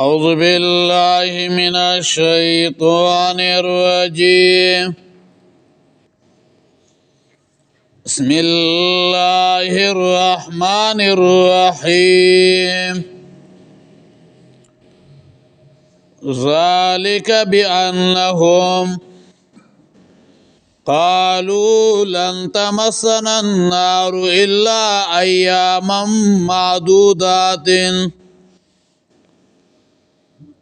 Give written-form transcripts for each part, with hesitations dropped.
أعوذ بالله من الشيطان الرجيم. بسم الله الرحمن الرحيم. ذلك بأنهم قالوا لن تمسنا النار إلا أياما معدودات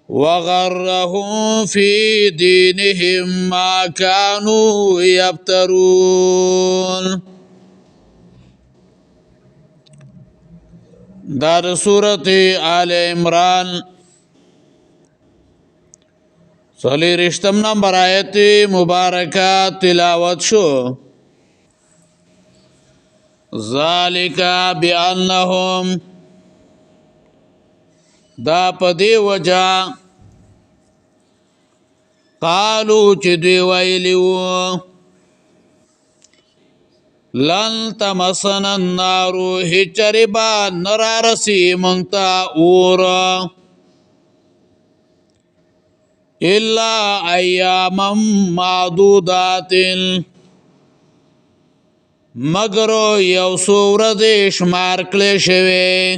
وغرهم في دينهم ما كانوا يفترون. دا سورة آل عمران صلیرشتم نمبر آیت مبارکہ تلاوت شو. ذالک بأنهم دا پدی وجہ قالو چی دوی ویلیو لن تمسنا النار هچربا نرارسی منگتا اورا الا ایاما معدودات مگر یو سورد شمار کلی شوی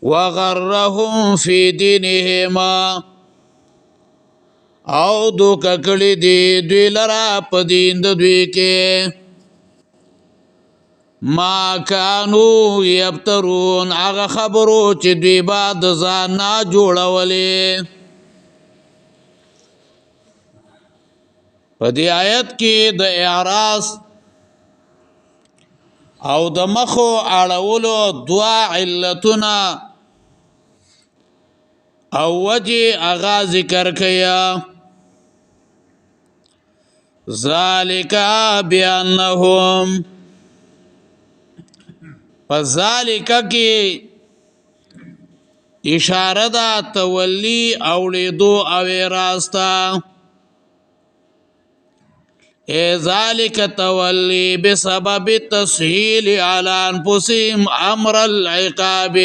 وغرهم فی دینهم او دو ککلی دی دوی لرا پدین دوی کے ما کانو یبترون اغا خبرو چی دوی بعد زانا جوڑولی. پدی آیت کی د اعراض او د مخو اړولو دعا علتنا او وجه اغا ذکر کیا. ذالک بأنهم فذالک کی اشاره دا تولی اولیدو او راستا ذالک تولی بسبب التسهیل علی انفسهم امر العقاب.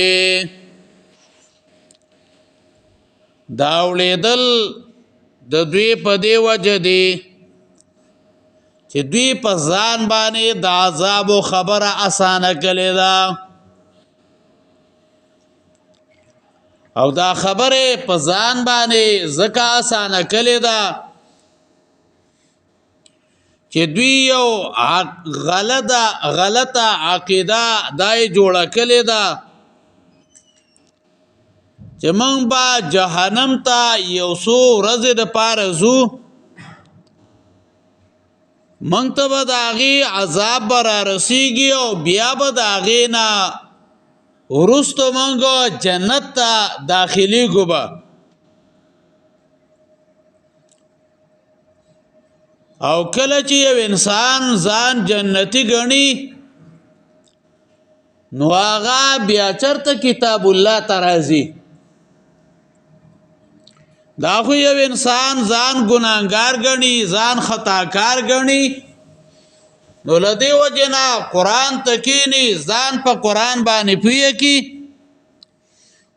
دا اولیدل د دوی په دی وجه دی چې دوی په ځان باندې د عذاب خبره اسانه کړې ده او دا خبره په ځان باندې ځکه اسانه کړې ده چې دوی یو غلطه عقیده دای جوړه کړې ده چې موږ به جهنم ته یو څو ورځې دپاره ځو، منگ تا با داغی عذاب برا رسیگی او بیا با داغی نا ورستو منگو جنت تا داخلی گو با. او کله چې یو انسان ځان جنتی گنی نو آغا بیا چرته کتاب الله ترازی. دا خو یو انسان ځان ګناهګار ګڼي ځان خطاکار ګڼي نو له دې وجې نه قرآن ته کښېني ځان په قرآن باندې پوهه کړي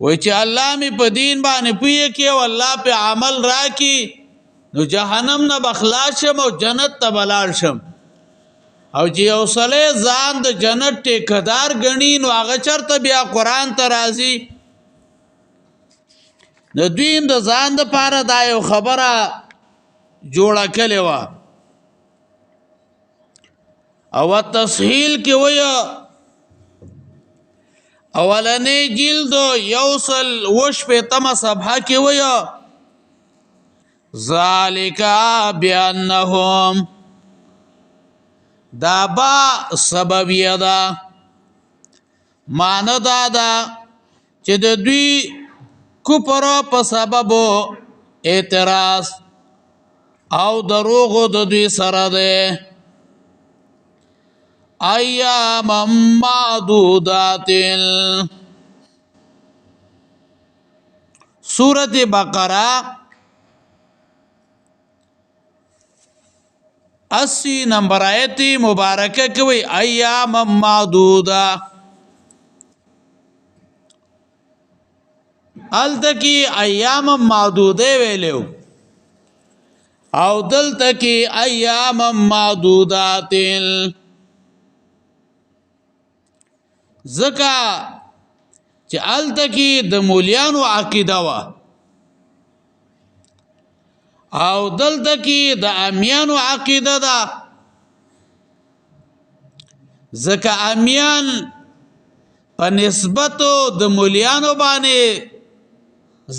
وایي چې الله مې په دین باندې پوهه کړي او الله پې عمل راکړي نو جهنم نه به خلاص شم او جنت ته به لاړ شم. او چې یو سړی ځان د جنت ټیکهدار ګڼي نو هغه چېرته بیا قرآن ته راځي. نو دوی د ځان دپاره دا یو خبره جوړه کړې وه او تسهیل کې ویه اولنی جلد 158 صفحه کې ویه ذالک بأنهم دا با سببیه ده معنی دا ده چې د دوی کفر په سبب اعتراض او دروغ د دوی سره ده ایام معدودات. سورۃ بقرہ 80 نمبر آیت مبارکه کوي ایام معدوده. هلته کې ایام معدوده ویلو او دلته کې ایام معدودات زکا چې هلته کې د مولیانو عقیده وا او دلته کې د امیانو عقیده ده زکا امیان په نسبت د مولیانو باندې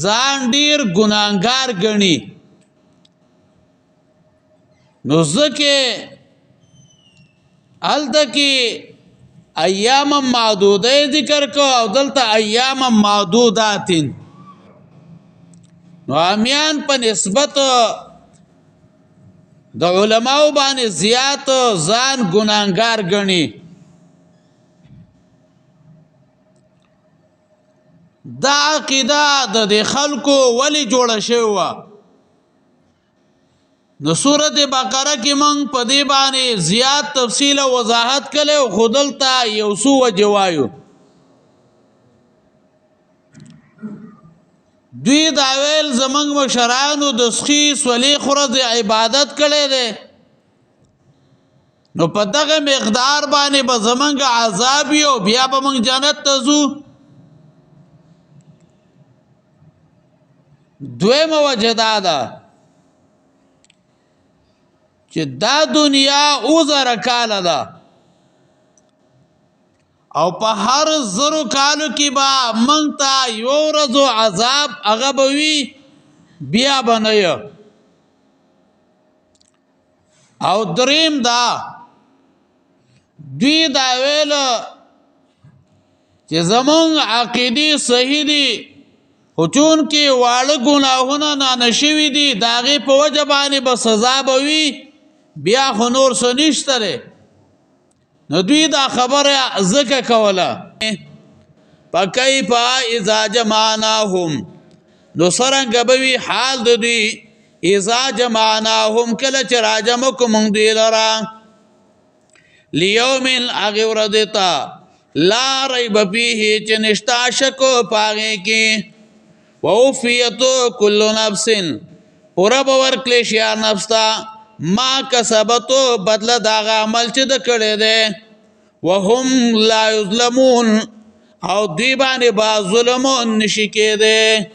ځان ډیر ګناهګار ګڼي نو ځکه هلته کې ایام معدوده ذکر کو او دلته ایام معدودات نو امیان په نسبت د علماو باندې زیات ځان ګناهګار ګڼي دا عقیده د خلکو ولی جوړه شوی وه نو سورۃ بقره کې موږ په دې باندې زیات تفصیل او وضاحت کړو خو دلته یو څو وجې وایو دوی دا ویل زموږ مشرانو د سخي سولې خورځ عبادت کړی دی نو په دغه مقدار باندې به زموږ عذاب وي او بیا به موږ جنت ته ځو دویمه وجه دا ده چې دا دنیا او زره کاله ده او په هر زرو کالو کې به موږ ته یو ورځ عذاب هغه به وي بیا به نه یو او دریم دا دوی دا ویل چې زمونږ عقیدې صحیح دي خو چون کې واړه ګناهونه نانشوي دي د هغې په وجه باندې به سزا به وي بیا خو نور څه نشته دی نو دوی دا خبره ځکه کوله فکیف اذا جمعناهم نو څرنګه به وي حال د دوی اذا جمعناهم کله چې راجمع کړو موږ دوی لره لیوم هغې ورځې ته لا ریب فیه چې نشته شک په هغې کې ووفیت کل نفس پوره به ورکړلی شي هر نفس ته ما کسبتو بدله د هغه عمل چې ده کړی دی وهم لا یظلمون او دوی باندې به ظلم نشي کېدی